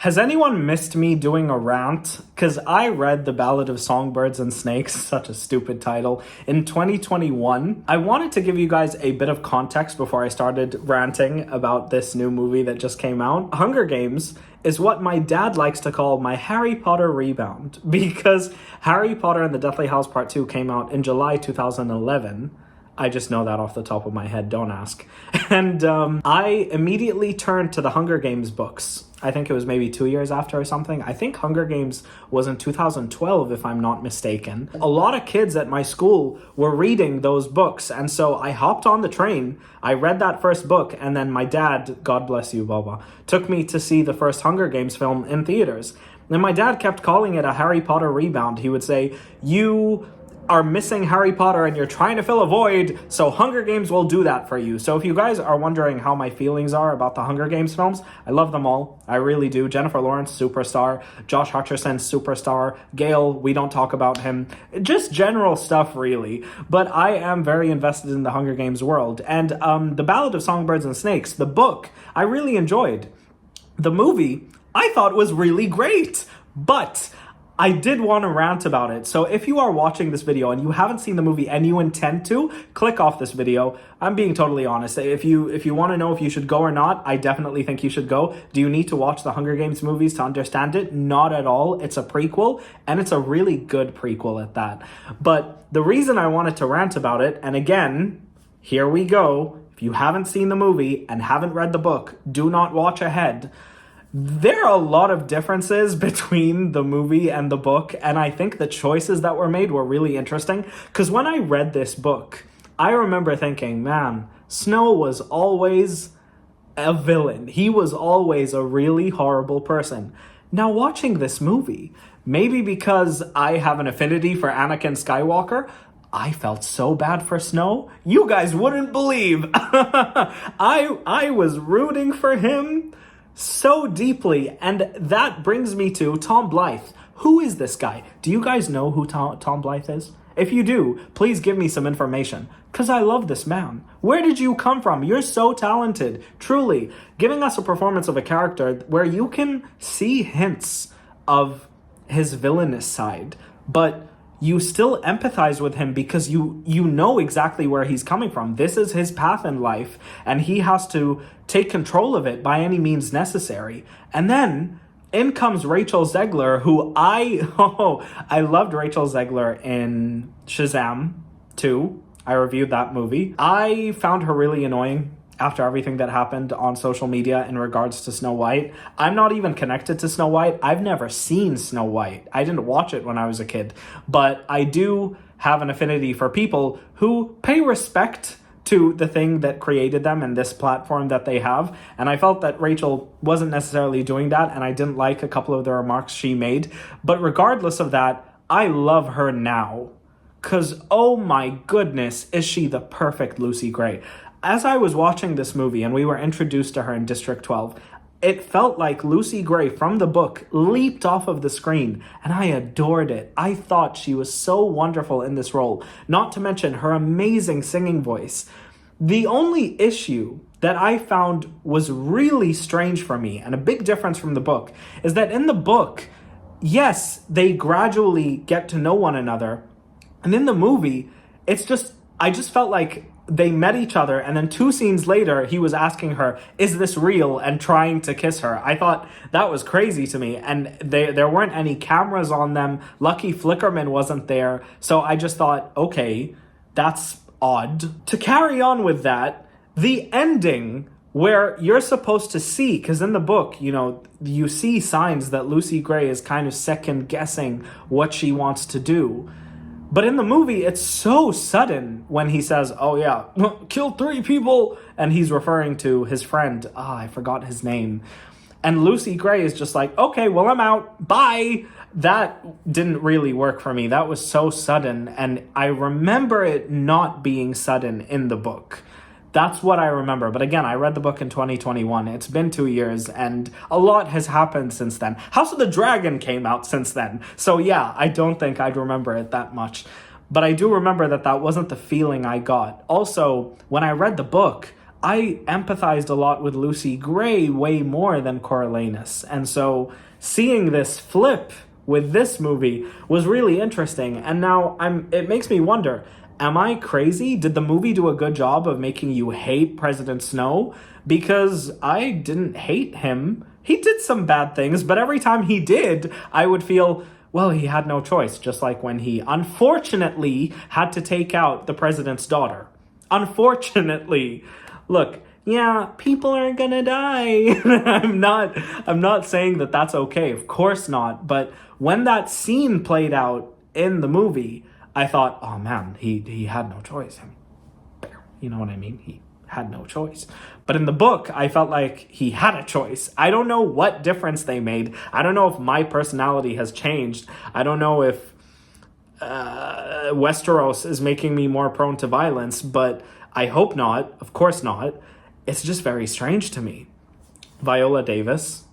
Has anyone missed me doing a rant? Because I read The Ballad of Songbirds and Snakes, such a stupid title, in 2021. I wanted to give you guys a bit of context before I started ranting about this new movie that just came out. Hunger Games is what my dad likes to call my Harry Potter rebound, because Harry Potter and the Deathly Hallows Part 2 came out in July 2011. I just know that off the top of my head, don't ask. And I immediately turned to the Hunger Games books. I think it was maybe 2 years after or something. I think Hunger Games was in 2012, if I'm not mistaken. A lot of kids at my school were reading those books. And so I hopped on the train. I read that first book. And then my dad, God bless you, Baba, took me to see the first Hunger Games film in theaters. And my dad kept calling it a Harry Potter rebound. He would say, "You are missing Harry Potter and you're trying to fill a void, so Hunger Games will do that for you." So if you guys are wondering how my feelings are about the Hunger Games films, I love them all. I really do. Jennifer Lawrence, superstar. Josh Hutcherson, superstar. Gale, we don't talk about him. Just general stuff, really. But I am very invested in the Hunger Games world. And The Ballad of Songbirds and Snakes, the book, I really enjoyed. The movie, I thought was really great. But I did want to rant about it. So if you are watching this video and you haven't seen the movie and you intend to, click off this video. I'm being totally honest. If you want to know if you should go or not, I definitely think you should go. Do you need to watch the Hunger Games movies to understand it? Not at all. It's a prequel, and it's a really good prequel at that. But the reason I wanted to rant about it, and again, here we go. If you haven't seen the movie and haven't read the book, do not watch ahead. There are a lot of differences between the movie and the book, and I think the choices that were made were really interesting, because when I read this book, I remember thinking, man, Snow was always a villain. He was always a really horrible person. Now watching this movie, maybe because I have an affinity for Anakin Skywalker, I felt so bad for Snow. You guys wouldn't believe. I was rooting for him so deeply, and that brings me to Tom Blythe. Who is this guy? Do you guys know who Tom Blythe is? If you do, please give me some information, because I love this man. Where did you come from? You're so talented, truly. Giving us a performance of a character where you can see hints of his villainous side, but you still empathize with him because you know exactly where he's coming from. This is his path in life, and he has to take control of it by any means necessary. And then in comes Rachel Zegler, who I loved Rachel Zegler in Shazam 2. I reviewed that movie. I found her really annoying after everything that happened on social media in regards to Snow White. I'm not even connected to Snow White. I've never seen Snow White. I didn't watch it when I was a kid. But I do have an affinity for people who pay respect to the thing that created them and this platform that they have. And I felt that Rachel wasn't necessarily doing that, and I didn't like a couple of the remarks she made. But regardless of that, I love her now. 'Cause, oh my goodness, is she the perfect Lucy Gray. As I was watching this movie and we were introduced to her in District 12, it felt like Lucy Gray from the book leaped off of the screen, and I adored it. I thought she was so wonderful in this role, not to mention her amazing singing voice. The only issue that I found was really strange for me, and a big difference from the book, is that in the book, yes, they gradually get to know one another, and in the movie, I just felt like they met each other, and then 2 scenes later, he was asking her, "Is this real?" and trying to kiss her. I thought that was crazy to me, and there weren't any cameras on them. Lucky Flickerman wasn't there, so I just thought, okay, that's odd. To carry on with that, the ending where you're supposed to see, because in the book, you see signs that Lucy Gray is kind of second-guessing what she wants to do. But in the movie, it's so sudden when he says, "Oh yeah, kill 3 people," and he's referring to his friend. I forgot his name. And Lucy Gray is just like, "Okay, well, I'm out. Bye." That didn't really work for me. That was so sudden, and I remember it not being sudden in the book. That's what I remember. But again, I read the book in 2021. It's been 2 years, and a lot has happened since then. House of the Dragon came out since then. So yeah, I don't think I'd remember it that much. But I do remember that wasn't the feeling I got. Also, when I read the book, I empathized a lot with Lucy Gray way more than Coriolanus. And so seeing this flip with this movie was really interesting. And now it makes me wonder, am I crazy? Did the movie do a good job of making you hate President Snow? Because I didn't hate him. He did some bad things, but every time he did, I would feel, well, he had no choice, just like when he unfortunately had to take out the president's daughter. Unfortunately. Look, yeah, people are gonna die. I'm not saying that that's okay. Of course not. But when that scene played out in the movie, I thought, oh man, he had no choice. You know what I mean? He had no choice. But in the book, I felt like he had a choice. I don't know what difference they made. I don't know if my personality has changed. I don't know if Westeros is making me more prone to violence, but I hope not. Of course not. It's just very strange to me. Viola Davis.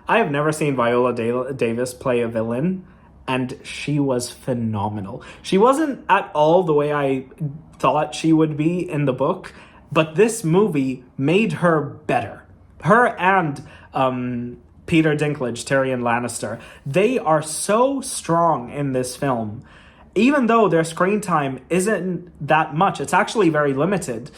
I have never seen Viola Davis play a villain, and she was phenomenal. She wasn't at all the way I thought she would be in the book, but this movie made her better. Her and Peter Dinklage, Tyrion Lannister, they are so strong in this film. Even though their screen time isn't that much, it's actually very limited.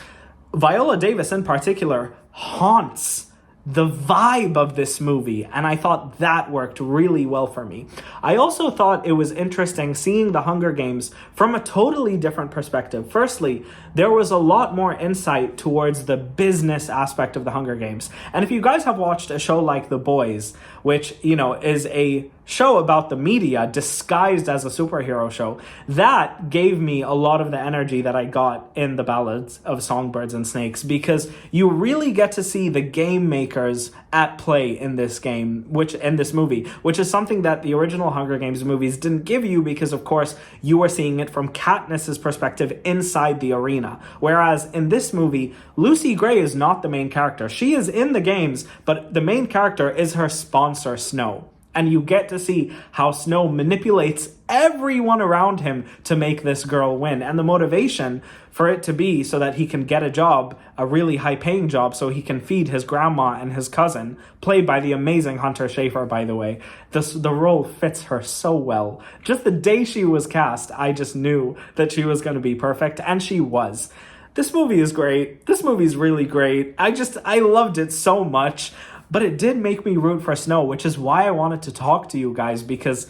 Viola Davis in particular haunts the vibe of this movie, and I thought that worked really well for me. I also thought it was interesting seeing the Hunger Games from a totally different perspective. Firstly, there was a lot more insight towards the business aspect of the Hunger Games. And if you guys have watched a show like The Boys, which, you know, is a show about the media disguised as a superhero show, that gave me a lot of the energy that I got in the Ballads of Songbirds and Snakes, because you really get to see the game makers at play in this movie, which is something that the original Hunger Games movies didn't give you, because of course you were seeing it from Katniss's perspective inside the arena. Whereas in this movie, Lucy Gray is not the main character. She is in the games, but the main character is her sponsor, Snow. And you get to see how Snow manipulates everyone around him to make this girl win. And the motivation for it to be so that he can get a job, a really high-paying job, so he can feed his grandma and his cousin, played by the amazing Hunter Schafer, by the way. The role fits her so well. Just the day she was cast, I just knew that she was going to be perfect, and she was. This movie is great. This movie's really great. I loved it so much. But it did make me root for Snow, which is why I wanted to talk to you guys, because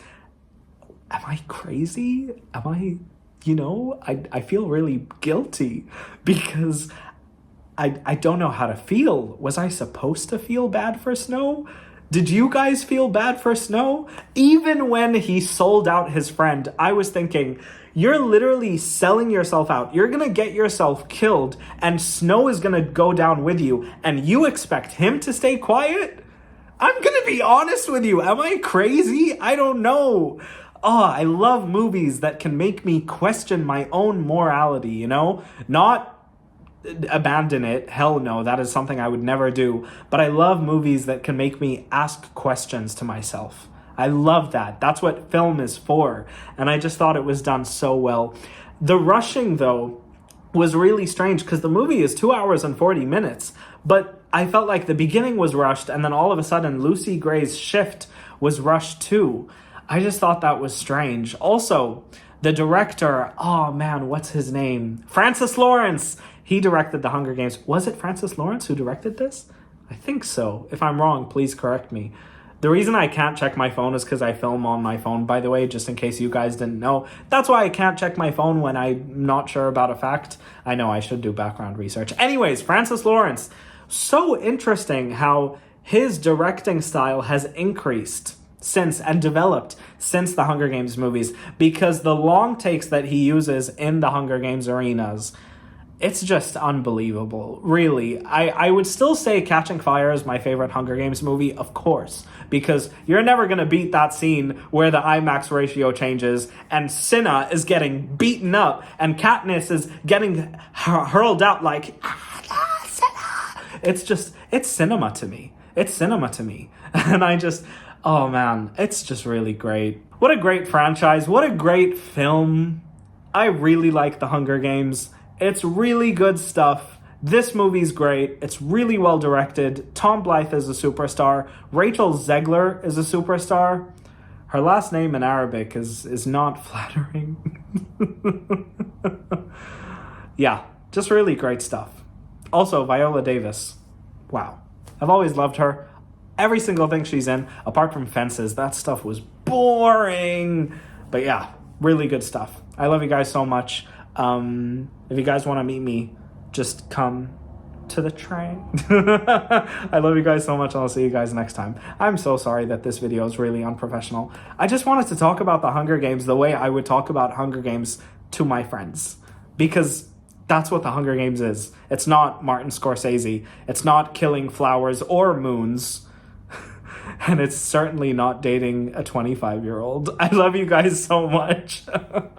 am I crazy? Am I, I feel really guilty because I don't know how to feel. Was I supposed to feel bad for Snow? Did you guys feel bad for Snow? Even when he sold out his friend, I was thinking, you're literally selling yourself out. You're going to get yourself killed, and Snow is going to go down with you, and you expect him to stay quiet? I'm going to be honest with you. Am I crazy? I don't know. Oh, I love movies that can make me question my own morality, Not abandon it. Hell no, that is something I would never do. But I love movies that can make me ask questions to myself. I love that. That's what film is for. And I just thought it was done so well. The rushing, though, was really strange because the movie is 2 hours and 40 minutes. But I felt like the beginning was rushed, and then all of a sudden Lucy Gray's shift was rushed too. I just thought that was strange. Also, the director, oh man, what's his name? Francis Lawrence. He directed The Hunger Games. Was it Francis Lawrence who directed this? I think so. If I'm wrong, please correct me. The reason I can't check my phone is because I film on my phone, by the way, just in case you guys didn't know. That's why I can't check my phone when I'm not sure about a fact. I know I should do background research. Anyways, Francis Lawrence. So interesting how his directing style has increased since and developed since the Hunger Games movies, because the long takes that he uses in the Hunger Games arenas, it's just unbelievable, really. I would still say Catching Fire is my favorite Hunger Games movie, of course, because you're never going to beat that scene where the IMAX ratio changes and Cinna is getting beaten up and Katniss is getting hurled out like, Cinna! It's cinema to me. It's cinema to me. And oh man, it's just really great. What a great franchise. What a great film. I really like The Hunger Games. It's really good stuff. This movie's great. It's really well directed. Tom Blythe is a superstar. Rachel Zegler is a superstar. Her last name in Arabic is not flattering. Yeah, just really great stuff. Also, Viola Davis. Wow. I've always loved her. Every single thing she's in, apart from Fences, that stuff was boring. But yeah, really good stuff. I love you guys so much. If you guys want to meet me, just come to the train. I love you guys so much, and I'll see you guys next time. I'm so sorry that this video is really unprofessional. I just wanted to talk about the Hunger Games the way I would talk about Hunger Games to my friends. Because that's what the Hunger Games is. It's not Martin Scorsese. It's not killing flowers or moons. And it's certainly not dating a 25-year-old. I love you guys so much.